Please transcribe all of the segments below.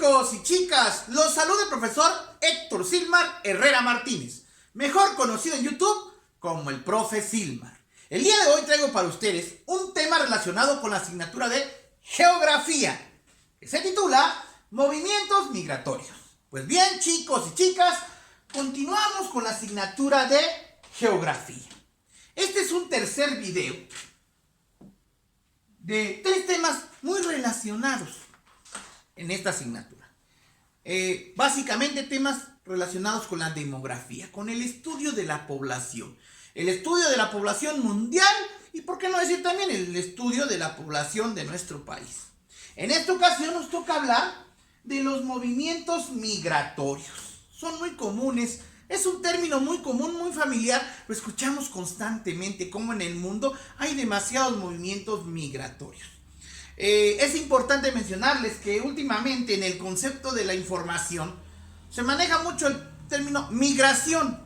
chicos y chicas? Los saluda el profesor Héctor Silmar Herrera Martínez, mejor conocido en YouTube como el profe Silmar. El día de hoy traigo para ustedes un tema relacionado con la asignatura de Geografía, que se titula Movimientos Migratorios. Pues bien, chicos y chicas, continuamos con la asignatura de Geografía. Este es un tercer video de tres temas muy relacionados en esta asignatura. Básicamente temas relacionados con la demografía, con el estudio de la población. El estudio de la población mundial y, por qué no decir también, el estudio de la población de nuestro país. En esta ocasión nos toca hablar de los movimientos migratorios. Son muy comunes, es un término muy común, muy familiar, lo escuchamos constantemente, como en el mundo hay demasiados movimientos migratorios. Es importante mencionarles que últimamente en el concepto de la información se maneja mucho el término migración,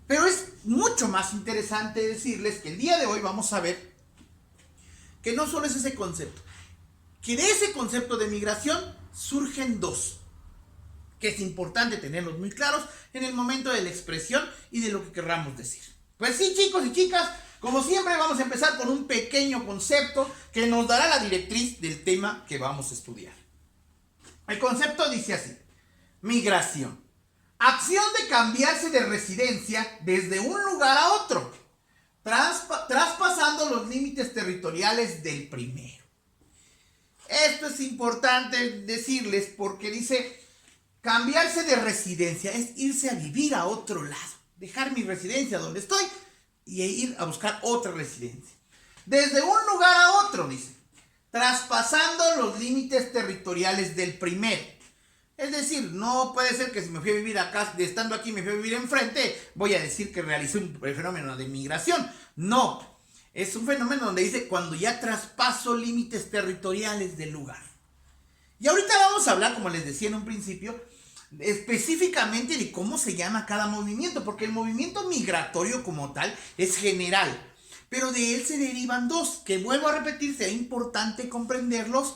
pero es mucho más interesante decirles que el día de hoy vamos a ver que no solo es ese concepto, que de ese concepto de migración surgen dos, que es importante tenerlos muy claros en el momento de la expresión y de lo que querramos decir. Pues sí, chicos y chicas, como siempre vamos a empezar con un pequeño concepto que nos dará la directriz del tema que vamos a estudiar. El concepto dice así: migración, acción de cambiarse de residencia desde un lugar a otro, traspasando los límites territoriales del primero. Esto es importante decirles porque dice cambiarse de residencia, es irse a vivir a otro lado, dejar mi residencia donde estoy y ir a buscar otra residencia. Desde un lugar a otro, dice, traspasando los límites territoriales del primero. Es decir, no puede ser que si me fui a vivir acá, estando aquí me fui a vivir enfrente, voy a decir que realicé un fenómeno de migración. No, es un fenómeno donde dice cuando ya traspaso límites territoriales del lugar. Y ahorita vamos a hablar, como les decía en un principio, específicamente de cómo se llama cada movimiento, porque el movimiento migratorio como tal es general, pero de él se derivan dos, que vuelvo a repetir, será importante comprenderlos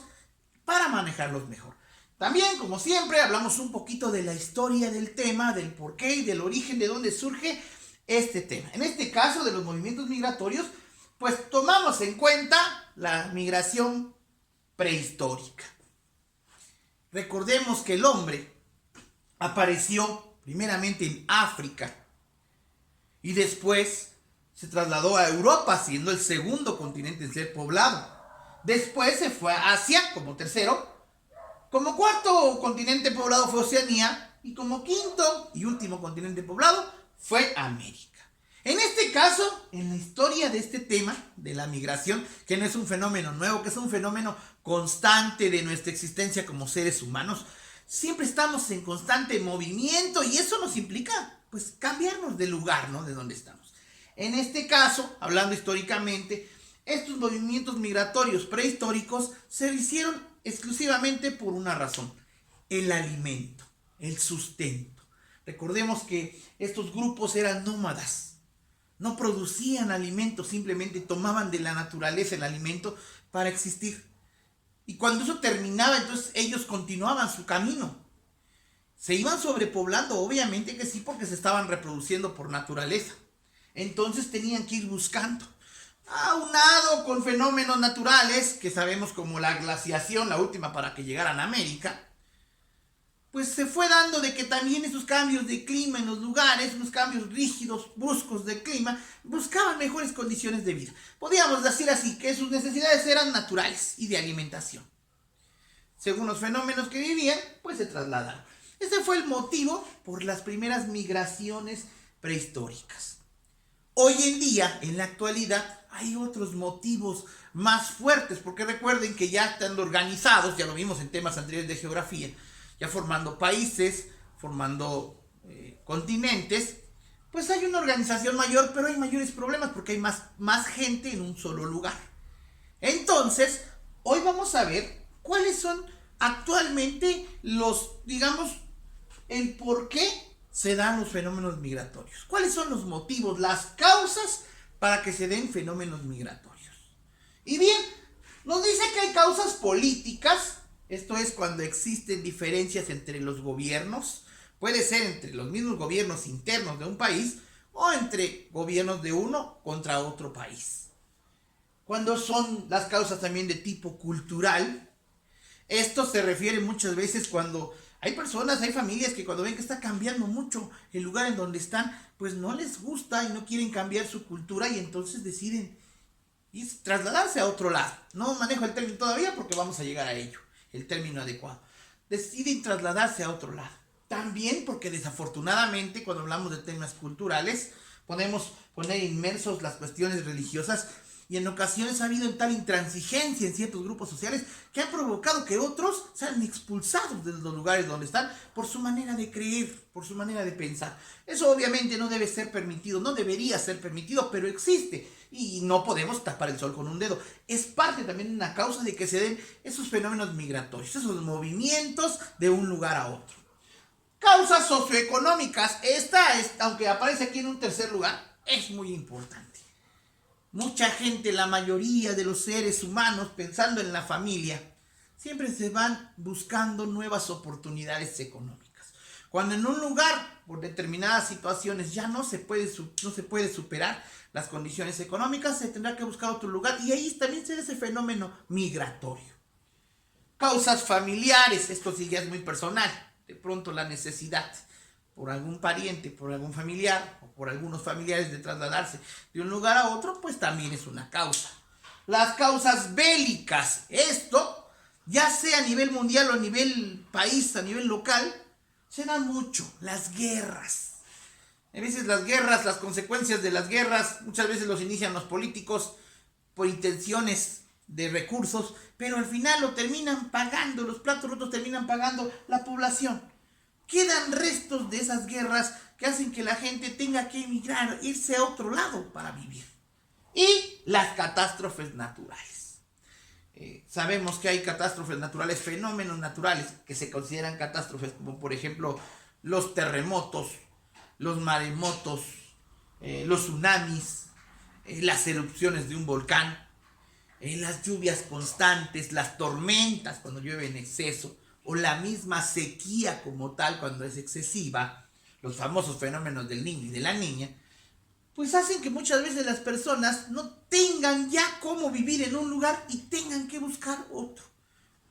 para manejarlos mejor. También, como siempre, hablamos un poquito de la historia del tema, del porqué y del origen de dónde surge este tema. En este caso de los movimientos migratorios, pues tomamos en cuenta la migración prehistórica. Recordemos que el hombre apareció primeramente en África y después se trasladó a Europa, siendo el segundo continente en ser poblado. Después se fue a Asia como tercero. Como cuarto continente poblado fue Oceanía y como quinto y último continente poblado fue América. En este caso, en la historia de este tema de la migración, que no es un fenómeno nuevo, que es un fenómeno constante de nuestra existencia como seres humanos, siempre estamos en constante movimiento y eso nos implica, pues, cambiarnos de lugar, ¿no? De donde estamos. En este caso, hablando históricamente, estos movimientos migratorios prehistóricos se hicieron exclusivamente por una razón: el alimento, el sustento. Recordemos que estos grupos eran nómadas. No producían alimentos, simplemente tomaban de la naturaleza el alimento para existir. Y cuando eso terminaba, entonces ellos continuaban su camino. Se iban sobrepoblando, obviamente que sí, porque se estaban reproduciendo por naturaleza. Entonces tenían que ir buscando. Aunado con fenómenos naturales, que sabemos como la glaciación, la última para que llegaran a América, pues se fue dando de que también esos cambios de clima en los lugares, unos cambios rígidos, bruscos de clima, buscaban mejores condiciones de vida. Podríamos decir así, que sus necesidades eran naturales y de alimentación. Según los fenómenos que vivían, pues se trasladaron. Ese fue el motivo por las primeras migraciones prehistóricas. Hoy en día, en la actualidad, hay otros motivos más fuertes, porque recuerden que ya están organizados, ya lo vimos en temas anteriores de geografía, ya formando países, formando continentes, pues hay una organización mayor, pero hay mayores problemas porque hay más gente en un solo lugar. Entonces, hoy vamos a ver cuáles son actualmente el por qué se dan los fenómenos migratorios. ¿Cuáles son los motivos, las causas para que se den fenómenos migratorios? Y bien, nos dice que hay causas políticas, Esto es cuando existen diferencias entre los gobiernos, puede ser entre los mismos gobiernos internos de un país o entre gobiernos de uno contra otro país. Cuando son las causas también de tipo cultural, esto se refiere muchas veces cuando hay personas, hay familias que cuando ven que está cambiando mucho el lugar en donde están, pues no les gusta y no quieren cambiar su cultura y entonces deciden trasladarse a otro lado. No manejo el término todavía porque vamos a llegar a ello, el término adecuado. Deciden trasladarse a otro lado. También porque desafortunadamente cuando hablamos de temas culturales podemos poner inmersos las cuestiones religiosas y en ocasiones ha habido tal intransigencia en ciertos grupos sociales que han provocado que otros sean expulsados de los lugares donde están por su manera de creer, por su manera de pensar. Eso obviamente no debe ser permitido, no debería ser permitido, pero existe y no podemos tapar el sol con un dedo. Es parte también de una causa de que se den esos fenómenos migratorios, esos movimientos de un lugar a otro. Causas socioeconómicas. Esta, aunque aparece aquí en un tercer lugar, es muy importante. Mucha gente, la mayoría de los seres humanos, pensando en la familia, siempre se van buscando nuevas oportunidades económicas. Cuando en un lugar, por determinadas situaciones, ya no se puede superar las condiciones económicas, se tendrá que buscar otro lugar y ahí también se da ese fenómeno migratorio. Causas familiares, esto sí ya es muy personal. De pronto la necesidad por algún pariente, por algún familiar o por algunos familiares de trasladarse de un lugar a otro, pues también es una causa. Las causas bélicas, esto, ya sea a nivel mundial o a nivel país, a nivel local, se dan mucho. Las guerras. A veces las guerras, las consecuencias de las guerras, muchas veces los inician los políticos por intenciones de recursos, pero al final lo terminan pagando, los platos rotos terminan pagando la población. Quedan restos de esas guerras que hacen que la gente tenga que emigrar, irse a otro lado para vivir. Y las catástrofes naturales. Sabemos que hay catástrofes naturales, fenómenos naturales que se consideran catástrofes, como por ejemplo los terremotos, los maremotos, los tsunamis, las erupciones de un volcán, las lluvias constantes, las tormentas cuando llueve en exceso, o la misma sequía como tal cuando es excesiva, los famosos fenómenos del niño y de la niña, pues hacen que muchas veces las personas no tengan ya cómo vivir en un lugar y tengan que buscar otro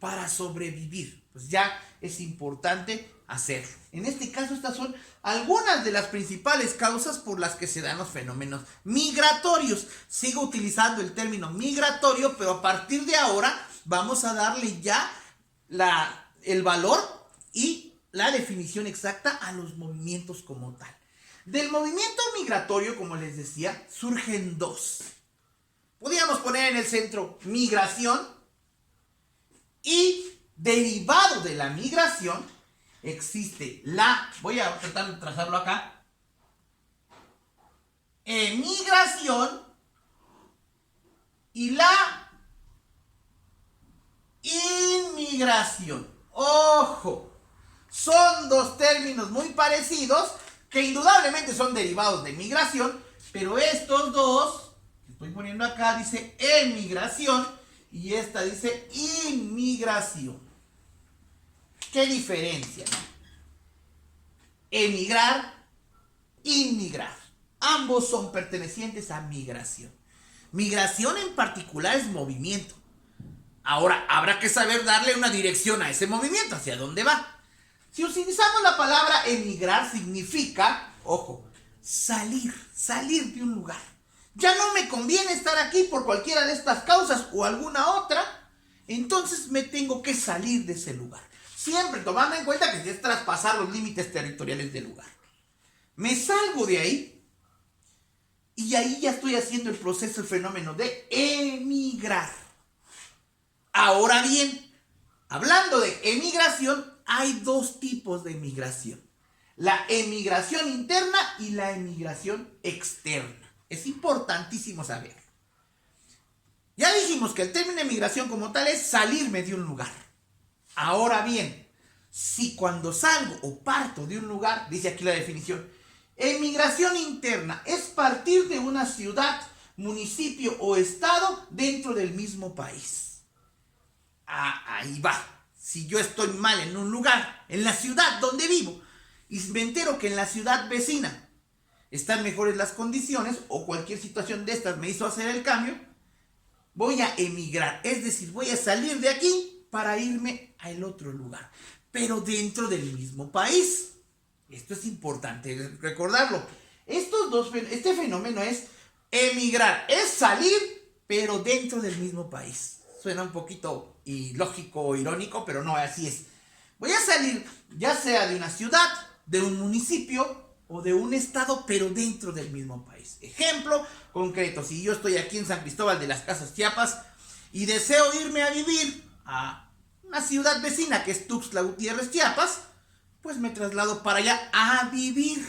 para sobrevivir. Pues ya es importante hacerlo. En este caso, estas son algunas de las principales causas por las que se dan los fenómenos migratorios. Sigo utilizando el término migratorio, pero a partir de ahora vamos a darle ya el valor y la definición exacta a los movimientos como tal. Del movimiento migratorio, como les decía, surgen dos. Podríamos poner en el centro migración y derivado de la migración existe voy a tratar de trazarlo acá, emigración y la inmigración. Ojo, son dos términos muy parecidos que indudablemente son derivados de migración, pero estos dos que estoy poniendo acá dice emigración y esta dice inmigración. ¿Qué diferencia, no? Emigrar, inmigrar. Ambos son pertenecientes a migración. Migración en particular es movimiento. Ahora, habrá que saber darle una dirección a ese movimiento, hacia dónde va. Si utilizamos la palabra emigrar, significa, ojo, salir de un lugar. Ya no me conviene estar aquí por cualquiera de estas causas o alguna otra, entonces me tengo que salir de ese lugar. Siempre tomando en cuenta que es traspasar los límites territoriales del lugar. Me salgo de ahí y ahí ya estoy haciendo el proceso, el fenómeno de emigrar. Ahora bien, hablando de emigración, hay dos tipos de emigración. La emigración interna y la emigración externa. Es importantísimo saber. Ya dijimos que el término emigración como tal es salirme de un lugar. Ahora bien, si cuando salgo o parto de un lugar, dice aquí la definición, emigración interna es partir de una ciudad, municipio o estado dentro del mismo país. Ahí va. si yo estoy mal en un lugar, en la ciudad donde vivo, y me entero que en la ciudad vecina están mejores las condiciones o cualquier situación de estas me hizo hacer el cambio, voy a emigrar, es decir, voy a salir de aquí para irme al otro lugar, pero dentro del mismo país. Esto es importante recordarlo. Este fenómeno es emigrar, es salir, pero dentro del mismo país. Suena un poquito ilógico o irónico, pero no, así es. Voy a salir ya sea de una ciudad, de un municipio o de un estado, pero dentro del mismo país. Ejemplo concreto, si yo estoy aquí en San Cristóbal de las Casas, Chiapas, y deseo irme a vivir a una ciudad vecina que es Tuxtla Gutiérrez, Chiapas, pues me traslado para allá a vivir.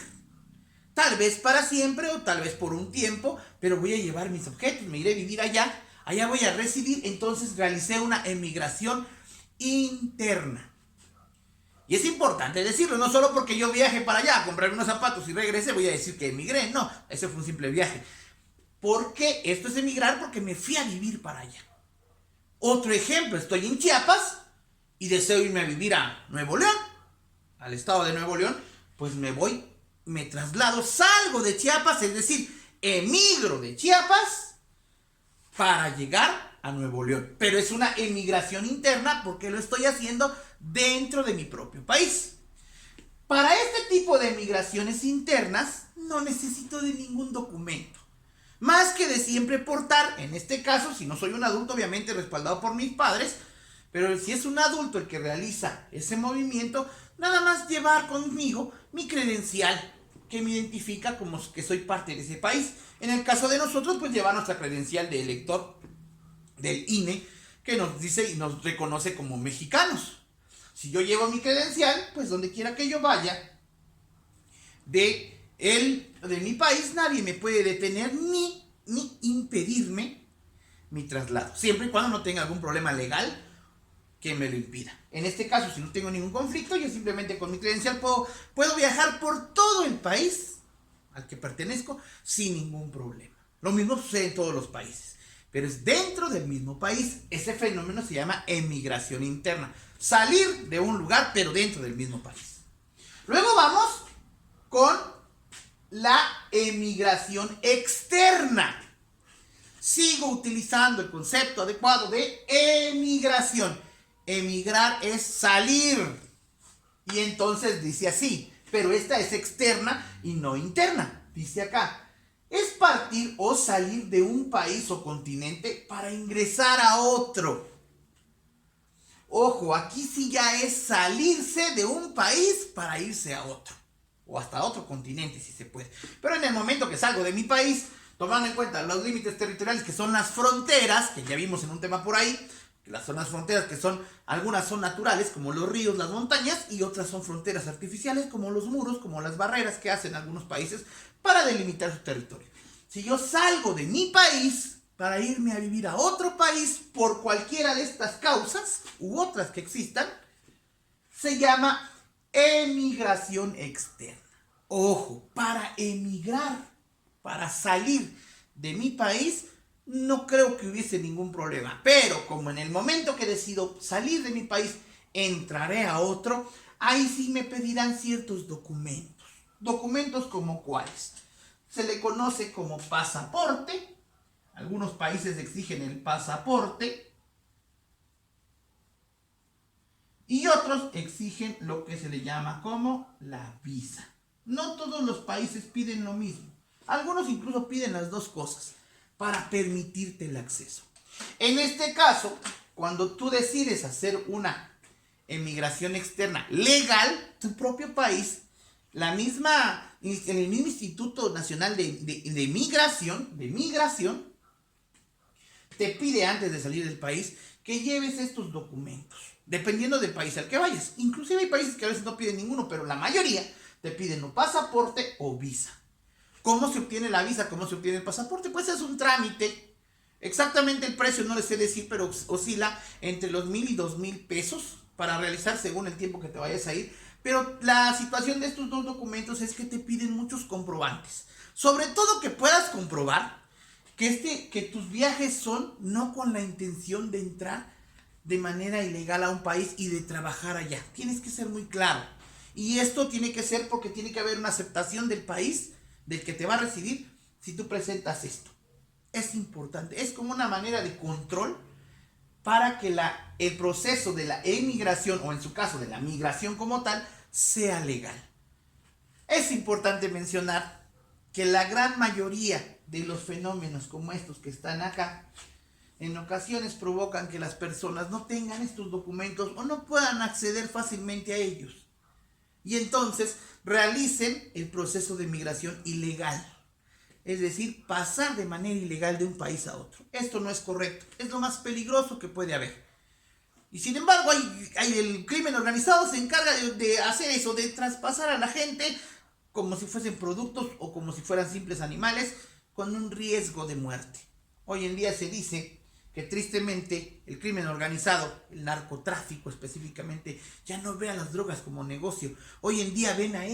Tal vez para siempre o tal vez por un tiempo, pero voy a llevar mis objetos, me iré a vivir allá, allá voy a residir, entonces realicé una emigración interna. Y es importante decirlo, no solo porque yo viaje para allá a comprar unos zapatos y regrese voy a decir que emigré, no, ese fue un simple viaje. ¿Por qué esto es emigrar? Porque me fui a vivir para allá. Otro ejemplo, estoy en Chiapas y deseo irme a vivir a Nuevo León, al estado de Nuevo León, pues me traslado, salgo de Chiapas, es decir, emigro de Chiapas para llegar a Nuevo León. Pero es una emigración interna porque lo estoy haciendo dentro de mi propio país. Para este tipo de emigraciones internas no necesito de ningún documento. Más que de siempre portar, en este caso, si no soy un adulto, obviamente respaldado por mis padres, pero si es un adulto el que realiza ese movimiento, nada más llevar conmigo mi credencial que me identifica como que soy parte de ese país. En el caso de nosotros, pues llevar nuestra credencial de elector del INE, que nos dice y nos reconoce como mexicanos. Si yo llevo mi credencial, pues donde quiera que yo vaya de mi país, nadie me puede detener ni impedirme mi traslado, siempre y cuando no tenga algún problema legal que me lo impida. En este caso, si no tengo ningún conflicto, yo simplemente con mi credencial puedo viajar por todo el país al que pertenezco sin ningún problema. Lo mismo sucede en todos los países, pero es dentro del mismo país. Ese fenómeno se llama emigración interna. Salir de un lugar, pero dentro del mismo país. Luego vamos con la emigración externa. Sigo utilizando el concepto adecuado de emigración. Emigrar es salir. Y entonces dice así, pero esta es externa y no interna. Dice acá, es partir o salir de un país o continente para ingresar a otro. Ojo, aquí sí ya es salirse de un país para irse a otro. O hasta otro continente si se puede. Pero en el momento que salgo de mi país, tomando en cuenta los límites territoriales que son las fronteras, que ya vimos en un tema por ahí, las zonas fronteras que son, algunas son naturales como los ríos, las montañas, y otras son fronteras artificiales como los muros, como las barreras que hacen algunos países para delimitar su territorio. Si yo salgo de mi país para irme a vivir a otro país por cualquiera de estas causas u otras que existan, se llama emigración externa. Ojo, para emigrar, para salir de mi país, no creo que hubiese ningún problema. Pero como en el momento que decido salir de mi país, entraré a otro, ahí sí me pedirán ciertos documentos. ¿Documentos como cuáles? Se le conoce como pasaporte. Algunos países exigen el pasaporte. Y otros exigen lo que se le llama como la visa. No todos los países piden lo mismo. Algunos incluso piden las dos cosas para permitirte el acceso. En este caso, cuando tú decides hacer una emigración externa legal, tu propio país, en el mismo Instituto Nacional de Migración, te pide antes de salir del país que lleves estos documentos, dependiendo del país al que vayas. Inclusive hay países que a veces no piden ninguno, pero la mayoría te piden o pasaporte o visa. ¿Cómo se obtiene la visa? ¿Cómo se obtiene el pasaporte? Pues es un trámite. Exactamente el precio no les sé decir, pero oscila entre los 1,000 y 2,000 pesos para realizar según el tiempo que te vayas a ir. Pero la situación de estos dos documentos es que te piden muchos comprobantes. Sobre todo que puedas comprobar que tus viajes son no con la intención de entrar de manera ilegal a un país y de trabajar allá. Tienes que ser muy claro. Y esto tiene que ser porque tiene que haber una aceptación del país, del que te va a recibir, si tú presentas esto. Es importante. Es como una manera de control para que el proceso de la emigración, o en su caso de la migración como tal, sea legal. Es importante mencionar que la gran mayoría de los fenómenos como estos que están acá, en ocasiones provocan que las personas no tengan estos documentos o no puedan acceder fácilmente a ellos. Y entonces realicen el proceso de migración ilegal. Es decir, pasar de manera ilegal de un país a otro. Esto no es correcto. Es lo más peligroso que puede haber. Y sin embargo, el crimen organizado se encarga de hacer eso, de traspasar a la gente como si fuesen productos o como si fueran simples animales con un riesgo de muerte. Hoy en día se dice que tristemente el crimen organizado, el narcotráfico específicamente, ya no ve a las drogas como negocio. Hoy en día ven a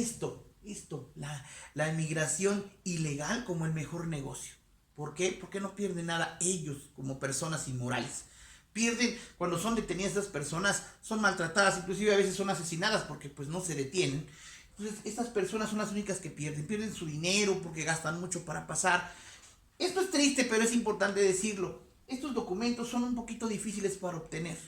la inmigración ilegal como el mejor negocio. ¿Por qué? Porque no pierden nada ellos como personas inmorales. Pierden cuando son detenidas esas personas, son maltratadas, inclusive a veces son asesinadas porque pues no se detienen. Entonces estas personas son las únicas que pierden su dinero porque gastan mucho para pasar. Esto es triste, pero es importante decirlo. Estos documentos son un poquito difíciles para obtener.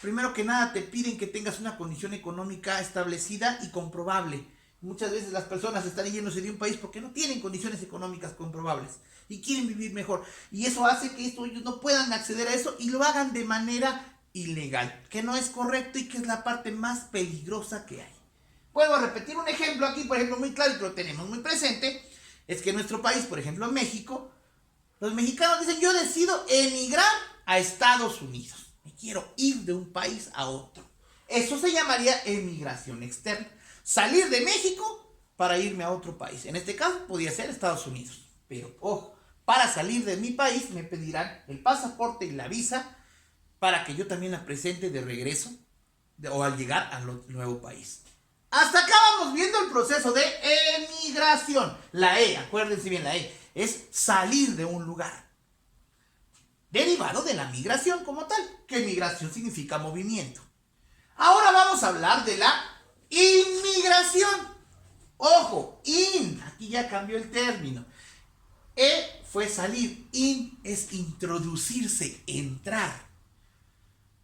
Primero que nada te piden que tengas una condición económica establecida y comprobable. Muchas veces las personas están yéndose de un país porque no tienen condiciones económicas comprobables y quieren vivir mejor. Y eso hace que ellos no puedan acceder a eso y lo hagan de manera ilegal, que no es correcto y que es la parte más peligrosa que hay. Vuelvo a repetir un ejemplo aquí, por ejemplo, muy claro y que lo tenemos muy presente, es que en nuestro país, por ejemplo, en México, los mexicanos dicen, yo decido emigrar a Estados Unidos. Me quiero ir de un país a otro. Eso se llamaría emigración externa. Salir de México para irme a otro país. En este caso podría ser Estados Unidos. Pero ojo, para salir de mi país me pedirán el pasaporte y la visa para que yo también la presente de regreso o al llegar al nuevo país. Hasta acá vamos viendo el proceso de emigración. La E, acuérdense bien, la E es salir de un lugar. Derivado de la migración como tal, que migración significa movimiento. Ahora vamos a hablar de la inmigración. Ojo, aquí ya cambió el término. E fue salir, es introducirse, entrar.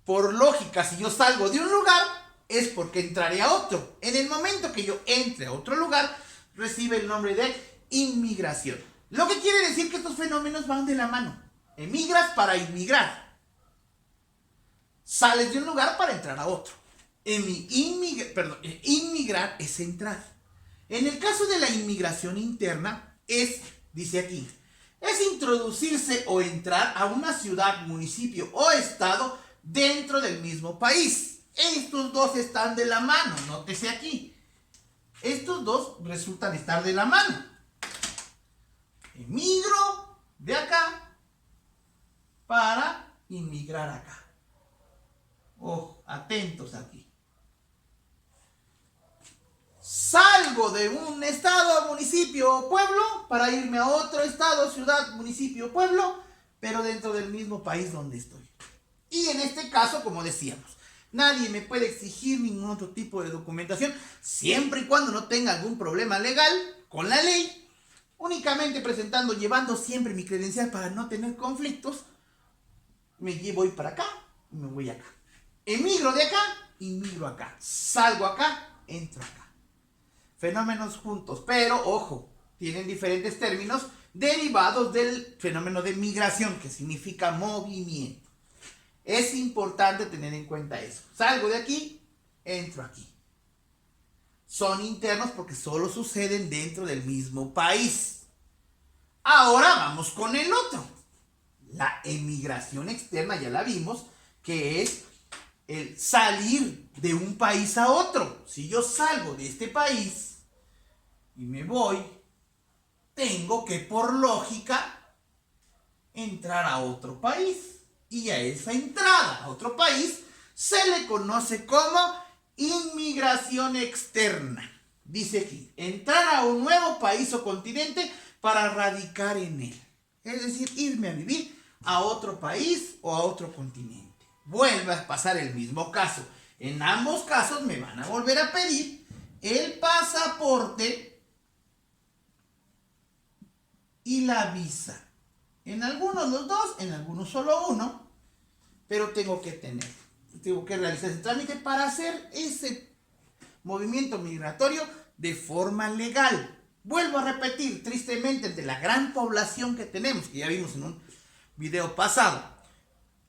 Por lógica, si yo salgo de un lugar, es porque entraré a otro. En el momento que yo entre a otro lugar, recibe el nombre de inmigración. Lo que quiere decir que estos fenómenos van de la mano. Emigras para inmigrar. Sales de un lugar para entrar a otro. Inmigrar es entrar. En el caso de la inmigración interna, dice aquí, es introducirse o entrar a una ciudad, municipio o estado dentro del mismo país. Estos dos están de la mano, nótese aquí. Estos dos resultan estar de la mano. Emigro de acá para inmigrar acá. Ojo, atentos aquí. Salgo de un estado, municipio o pueblo para irme a otro estado, ciudad, municipio o pueblo, pero dentro del mismo país donde estoy. Y en este caso, como decíamos, nadie me puede exigir ningún otro tipo de documentación, siempre y cuando no tenga algún problema legal con la ley, únicamente llevando siempre mi credencial para no tener conflictos. Voy para acá y me voy acá. Emigro de acá, inmigro acá. Salgo acá, entro acá. Fenómenos juntos, pero ojo, tienen diferentes términos derivados del fenómeno de migración, que significa movimiento. Es importante tener en cuenta eso. Salgo de aquí, entro aquí. Son internos porque solo suceden dentro del mismo país. Ahora vamos con el otro. La emigración externa, ya la vimos, que es el salir de un país a otro. Si yo salgo de este país y me voy, tengo que por lógica entrar a otro país. Y a esa entrada a otro país se le conoce como inmigración externa. Dice aquí, entrar a un nuevo país o continente para radicar en él. Es decir, irme a vivir a otro país o a otro continente. vuelve a pasar el mismo caso. En ambos casos me van a volver a pedir el pasaporte y la visa. En algunos los dos, en algunos solo uno, pero tengo que realizar ese trámite para hacer ese movimiento migratorio de forma legal. Vuelvo a repetir, tristemente, de la gran población que tenemos, que ya vimos en un video pasado,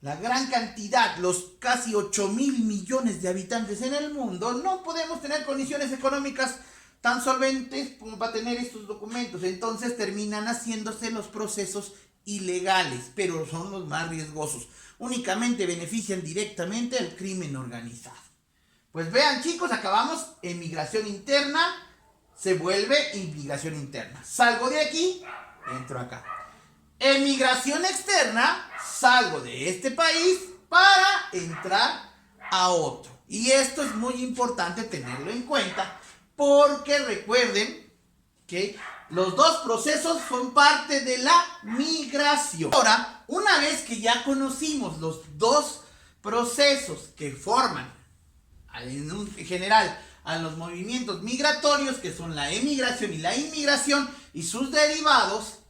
la gran cantidad, los casi 8,000 millones de habitantes en el mundo, no podemos tener condiciones económicas tan solventes como para tener estos documentos. Entonces terminan haciéndose los procesos ilegales, pero son los más riesgosos. Únicamente benefician directamente al crimen organizado. Pues vean, chicos, acabamos emigración interna, se vuelve inmigración interna. Salgo de aquí, entro acá. Emigración externa, salgo de este país para entrar a otro. Y esto es muy importante tenerlo en cuenta, porque recuerden que los dos procesos son parte de la migración. Ahora, una vez que ya conocimos los dos procesos que forman en general a los movimientos migratorios, que son la emigración y la inmigración y sus derivados,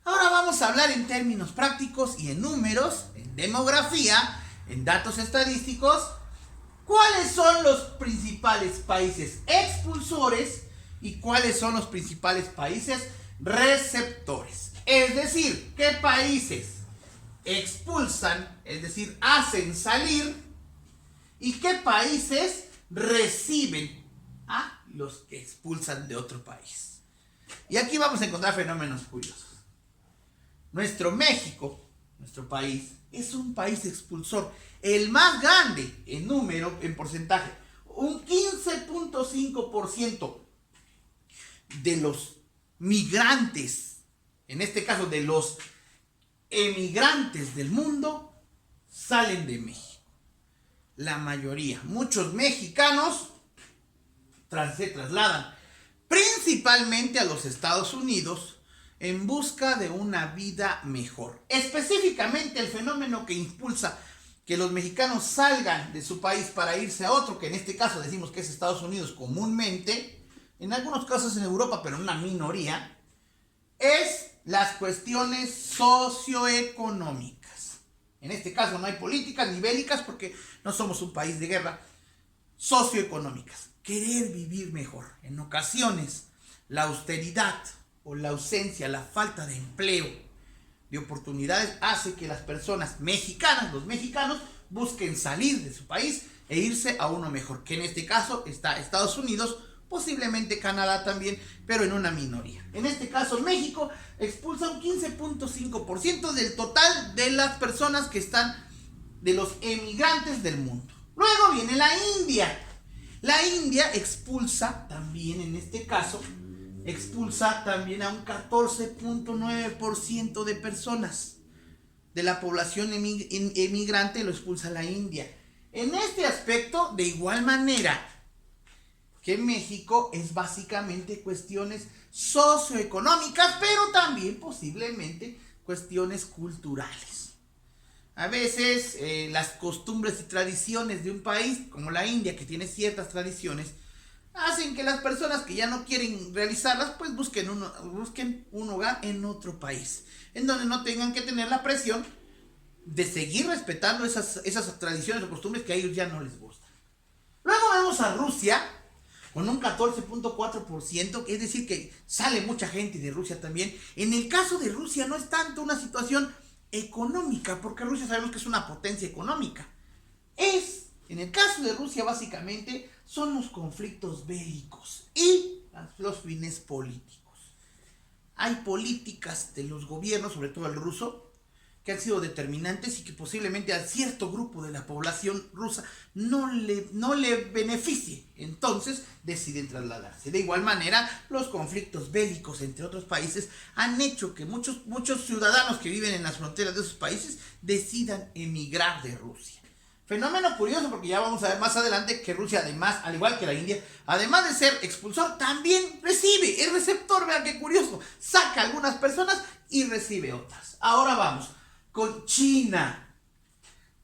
ahora vamos a hablar en términos prácticos y en números, en demografía, en datos estadísticos, cuáles son los principales países expulsores y cuáles son los principales países receptores. Es decir, qué países expulsan, es decir, hacen salir, y qué países reciben a los que expulsan de otro país. Y aquí vamos a encontrar fenómenos curiosos. Nuestro México, nuestro país, es un país expulsor, el más grande en número, en porcentaje. Un 15.5% de los migrantes, en este caso de los emigrantes del mundo, salen de México. La mayoría, muchos mexicanos se trasladan principalmente a los Estados Unidos en busca de una vida mejor. Específicamente el fenómeno que impulsa que los mexicanos salgan de su país para irse a otro, que en este caso decimos que es Estados Unidos comúnmente, en algunos casos en Europa, pero en una minoría, es las cuestiones socioeconómicas. En este caso no hay políticas ni bélicas porque no somos un país de guerra. Socioeconómicas. Querer vivir mejor. En ocasiones, la austeridad o la ausencia, la falta de empleo, de oportunidades, hace que las personas mexicanas, los mexicanos, busquen salir de su país e irse a uno mejor. Que en este caso está Estados Unidos, posiblemente Canadá también, pero en una minoría. En este caso México expulsa un 15.5% del total de las personas que están, de los emigrantes del mundo. Luego viene la India. La India expulsa también, en este caso, expulsa también a un 14.9% de personas. De la población emigrante lo expulsa la India. En este aspecto, de igual manera que México, es básicamente cuestiones socioeconómicas, pero también posiblemente cuestiones culturales. A veces las costumbres y tradiciones de un país, como la India, que tiene ciertas tradiciones, hacen que las personas que ya no quieren realizarlas, pues busquen un hogar en otro país, en donde no tengan que tener la presión de seguir respetando esas tradiciones o costumbres que a ellos ya no les gustan. Luego vemos a Rusia, con un 14.4%, es decir que sale mucha gente de Rusia también. En el caso de Rusia no es tanto una situación económica, porque Rusia sabemos que es una potencia económica. En el caso de Rusia básicamente son los conflictos bélicos y los fines políticos. Hay políticas de los gobiernos, sobre todo el ruso, que han sido determinantes y que posiblemente a cierto grupo de la población rusa no le beneficie. Entonces deciden trasladarse. De igual manera, los conflictos bélicos entre otros países han hecho que muchos ciudadanos que viven en las fronteras de esos países decidan emigrar de Rusia. Fenómeno curioso, porque ya vamos a ver más adelante que Rusia, además, al igual que la India, además de ser expulsor, también recibe, es receptor. Vean qué curioso, saca a algunas personas y recibe otras. Ahora vamos con China.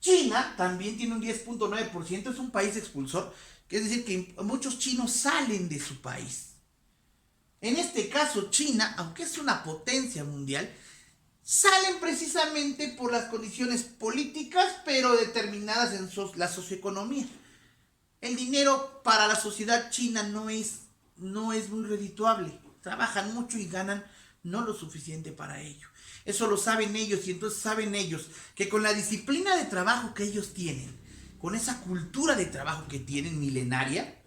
China también tiene un 10.9%, es un país expulsor, que es decir, que muchos chinos salen de su país. En este caso, China, aunque es una potencia mundial, salen precisamente por las condiciones políticas, pero determinadas en la socioeconomía. El dinero para la sociedad china no es muy redituable. Trabajan mucho y ganan no lo suficiente para ello. Eso lo saben ellos, y entonces saben ellos que con la disciplina de trabajo que ellos tienen, con esa cultura de trabajo que tienen milenaria,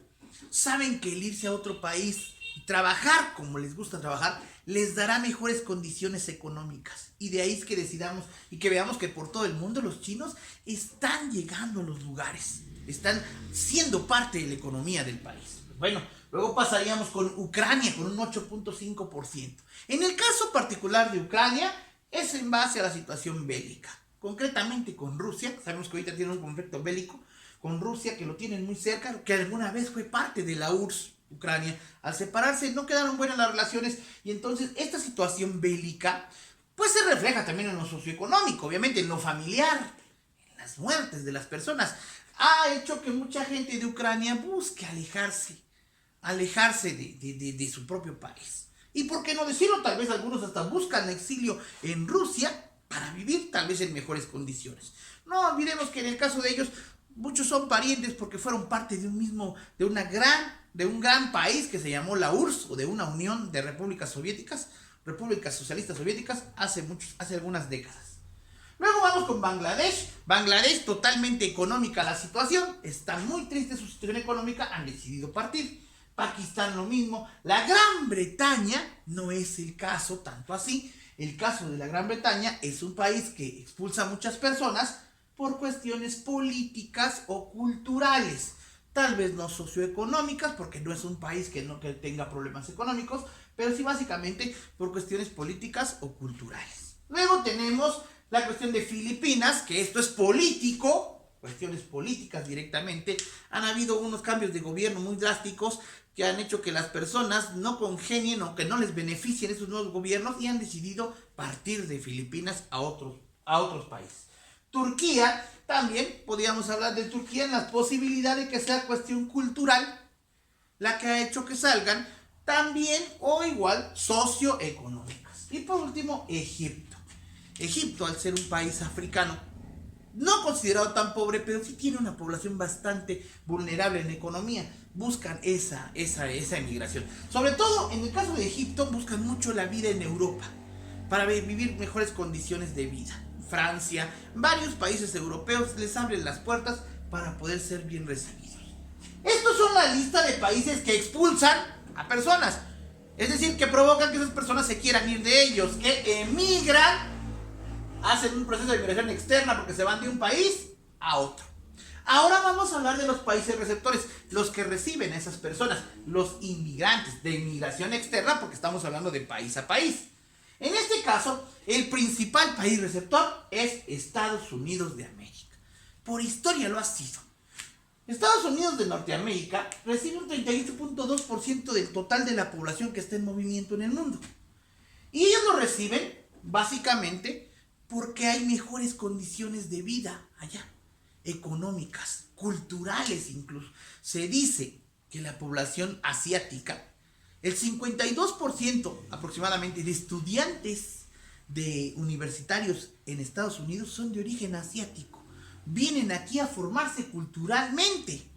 saben que el irse a otro país y trabajar como les gusta trabajar les dará mejores condiciones económicas. Y de ahí es que decidamos y que veamos que por todo el mundo los chinos están llegando a los lugares, están siendo parte de la economía del país. Bueno, luego pasaríamos con Ucrania con un 8.5%. En el caso particular de Ucrania es en base a la situación bélica, concretamente con Rusia. Sabemos que ahorita tiene un conflicto bélico con Rusia, que lo tienen muy cerca, que alguna vez fue parte de la URSS, Ucrania. Al separarse no quedaron buenas las relaciones, y entonces esta situación bélica pues se refleja también en lo socioeconómico, obviamente en lo familiar, en las muertes de las personas. Ha hecho que mucha gente de Ucrania busque alejarse de su propio país. Y por qué no decirlo, tal vez algunos hasta buscan exilio en Rusia para vivir tal vez en mejores condiciones. No olvidemos que en el caso de ellos, muchos son parientes porque fueron parte de un gran país que se llamó la URSS, o de una unión de repúblicas socialistas soviéticas, hace algunas décadas. Luego vamos con Bangladesh. Bangladesh, totalmente económica la situación, está muy triste su situación económica, han decidido partir. Pakistán lo mismo. La Gran Bretaña no es el caso tanto así. El caso de la Gran Bretaña es un país que expulsa a muchas personas por cuestiones políticas o culturales. Tal vez no socioeconómicas, porque no es un país que tenga problemas económicos, pero sí básicamente por cuestiones políticas o culturales. Luego tenemos la cuestión de Filipinas, que esto es político, cuestiones políticas directamente. Han habido unos cambios de gobierno muy drásticos que han hecho que las personas no congenien o que no les beneficien esos nuevos gobiernos, y han decidido partir de Filipinas a otros países. Turquía, también podríamos hablar de Turquía en la posibilidad de que sea cuestión cultural la que ha hecho que salgan, también o igual socioeconómicas. Y por último, Egipto. Egipto, al ser un país africano, no considerado tan pobre, pero sí tiene una población bastante vulnerable en economía. Buscan esa emigración. Sobre todo, en el caso de Egipto, buscan mucho la vida en Europa para vivir mejores condiciones de vida. Francia, varios países europeos les abren las puertas para poder ser bien recibidos. Estos son la lista de países que expulsan a personas. Es decir, que provocan que esas personas se quieran ir de ellos, que emigran, hacen un proceso de migración externa porque se van de un país a otro. Ahora vamos a hablar de los países receptores, los que reciben a esas personas, los inmigrantes de inmigración externa, porque estamos hablando de país a país. En este caso, el principal país receptor es Estados Unidos de América. Por historia lo ha sido. Estados Unidos de Norteamérica recibe un 38.2% del total de la población que está en movimiento en el mundo. Y ellos lo reciben básicamente porque hay mejores condiciones de vida allá, económicas, culturales incluso. Se dice que la población asiática, el 52% aproximadamente de estudiantes universitarios en Estados Unidos son de origen asiático. Vienen aquí a formarse culturalmente,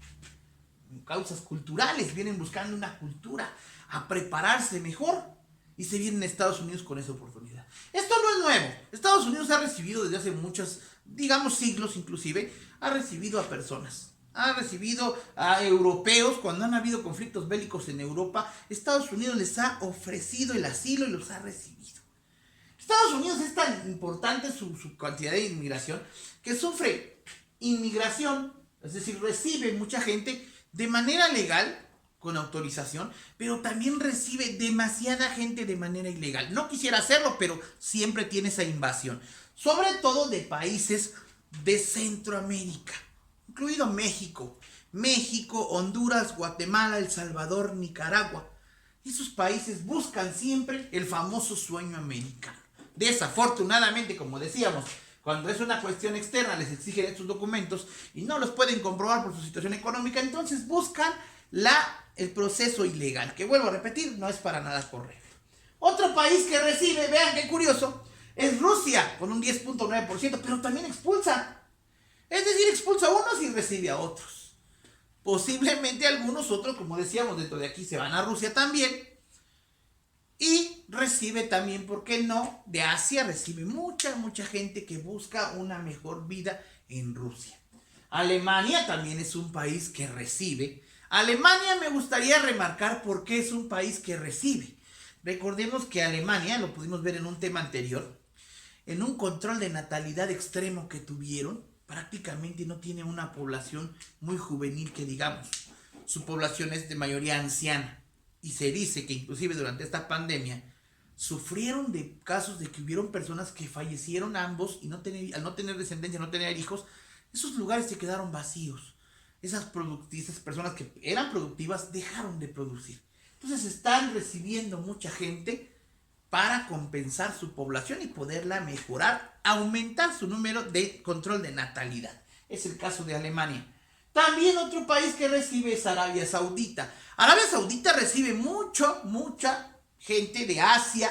causas culturales, vienen buscando una cultura, a prepararse mejor, y se vienen a Estados Unidos con esa oportunidad. Esto no es nuevo. Estados Unidos ha recibido desde hace muchos, siglos inclusive, ha recibido a personas. Ha recibido a europeos cuando han habido conflictos bélicos en Europa. Estados Unidos les ha ofrecido el asilo y los ha recibido. Estados Unidos es tan importante su cantidad de inmigración que sufre inmigración, es decir, recibe mucha gente de manera legal, con autorización, pero también recibe demasiada gente de manera ilegal. No quisiera hacerlo, pero siempre tiene esa invasión, sobre todo de países de Centroamérica, incluido México, Honduras, Guatemala, El Salvador, Nicaragua. Esos países buscan siempre el famoso sueño americano. Desafortunadamente, como decíamos, Cuando es una cuestión externa, les exigen estos documentos y no los pueden comprobar por su situación económica, entonces buscan el proceso ilegal, que vuelvo a repetir, no es para nada correcto. Otro país que recibe, vean qué curioso, es Rusia, con un 10.9%, pero también expulsa. Es decir, expulsa a unos y recibe a otros. Posiblemente algunos otros, como decíamos, dentro de aquí se van a Rusia también. Y recibe también, ¿por qué no? De Asia recibe mucha gente que busca una mejor vida en Rusia. Alemania también es un país que recibe. Alemania me gustaría remarcar por qué es un país que recibe. Recordemos que Alemania, lo pudimos ver en un tema anterior, en un control de natalidad extremo que tuvieron, prácticamente no tiene una población muy juvenil que digamos. Su población es de mayoría anciana. Y se dice que inclusive durante esta pandemia sufrieron de casos de que hubieron personas que fallecieron ambos y al no tener descendencia, no tener hijos, esos lugares se quedaron vacíos. Esas personas que eran productivas dejaron de producir. Entonces están recibiendo mucha gente para compensar su población y poderla mejorar, aumentar su número de control de natalidad. Es el caso de Alemania. También otro país que recibe es Arabia Saudita. Arabia Saudita recibe mucha gente de Asia,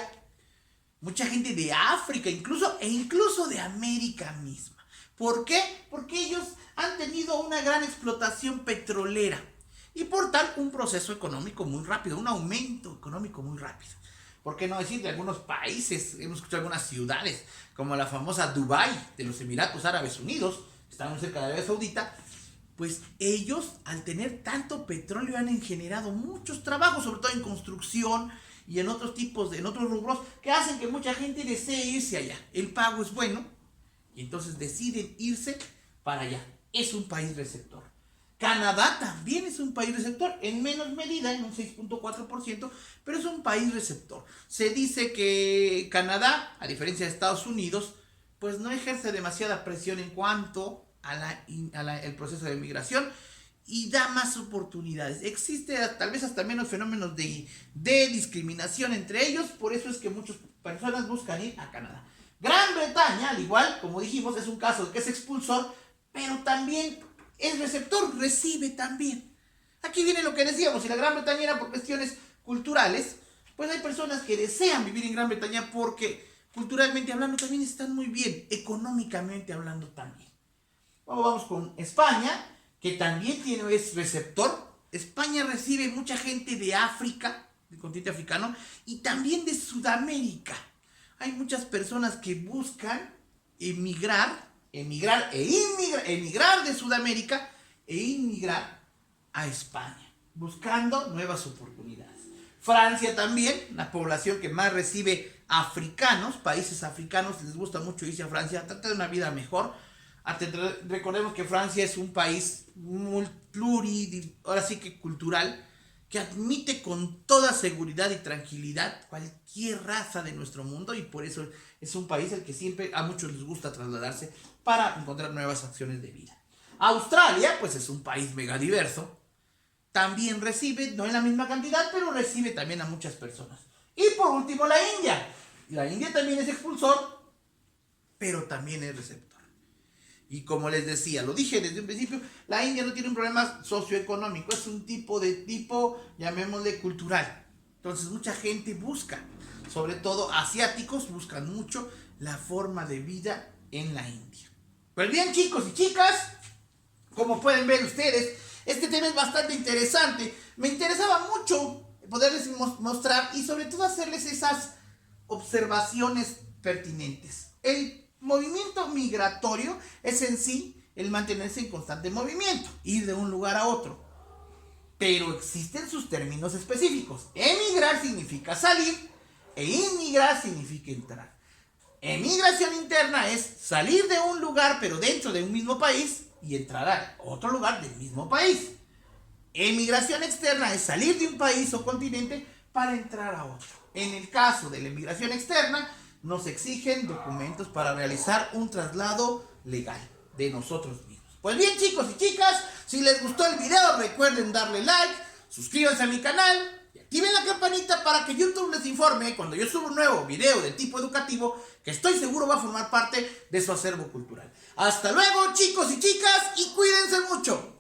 mucha gente de África, incluso de América misma. ¿Por qué? Porque ellos han tenido una gran explotación petrolera y por tal un proceso económico muy rápido, un aumento económico muy rápido. ¿Por qué no decir de algunos países? Hemos escuchado algunas ciudades, como la famosa Dubái de los Emiratos Árabes Unidos, que están muy cerca de Arabia Saudita. Pues ellos, al tener tanto petróleo, han generado muchos trabajos, sobre todo en construcción y en otros rubros, que hacen que mucha gente desee irse allá. El pago es bueno y entonces deciden irse para allá. Es un país receptor. Canadá también es un país receptor, en menos medida, en un 6.4%, pero es un país receptor. Se dice que Canadá, a diferencia de Estados Unidos, pues no ejerce demasiada presión en cuanto el proceso de migración y da más oportunidades. Existe tal vez hasta menos fenómenos de discriminación entre ellos, por eso es que muchas personas buscan ir a Canadá. Gran Bretaña, al igual, como dijimos, es un caso de que es expulsor, pero también es receptor, recibe también. Aquí viene lo que decíamos, si la Gran Bretaña era por cuestiones culturales, pues hay personas que desean vivir en Gran Bretaña porque culturalmente hablando también están muy bien, económicamente hablando también. Vamos con España, que también es receptor. España recibe mucha gente de África, del continente africano, y también de Sudamérica. Hay muchas personas que buscan emigrar de Sudamérica e inmigrar a España, buscando nuevas oportunidades. Francia también, la población que más recibe africanos, países africanos, les gusta mucho irse a Francia, trata de una vida mejor. Recordemos que Francia es un país ahora sí que cultural, que admite con toda seguridad y tranquilidad cualquier raza de nuestro mundo y por eso es un país al que siempre a muchos les gusta trasladarse para encontrar nuevas acciones de vida. Australia, pues es un país megadiverso, también recibe, no en la misma cantidad, pero recibe también a muchas personas. Y por último la India. La India también es expulsor, pero también es receptor. Y como les decía, lo dije desde un principio, la India no tiene un problema socioeconómico, es un tipo, llamémosle cultural. Entonces mucha gente busca, sobre todo asiáticos, buscan mucho la forma de vida en la India. Pues bien, chicos y chicas, como pueden ver ustedes, este tema es bastante interesante. Me interesaba mucho poderles mostrar y sobre todo hacerles esas observaciones pertinentes. El movimiento migratorio es en sí el mantenerse en constante movimiento, ir de un lugar a otro. Pero existen sus términos específicos. Emigrar significa salir e inmigrar significa entrar. Emigración interna es salir de un lugar pero dentro de un mismo país y entrar a otro lugar del mismo país. Emigración externa es salir de un país o continente para entrar a otro. En el caso de la emigración externa, nos exigen documentos para realizar un traslado legal de nosotros mismos. Pues bien, chicos y chicas, si les gustó el video, recuerden darle like, suscríbanse a mi canal y activen la campanita para que YouTube les informe cuando yo suba un nuevo video de tipo educativo que estoy seguro va a formar parte de su acervo cultural. Hasta luego, chicos y chicas, y cuídense mucho.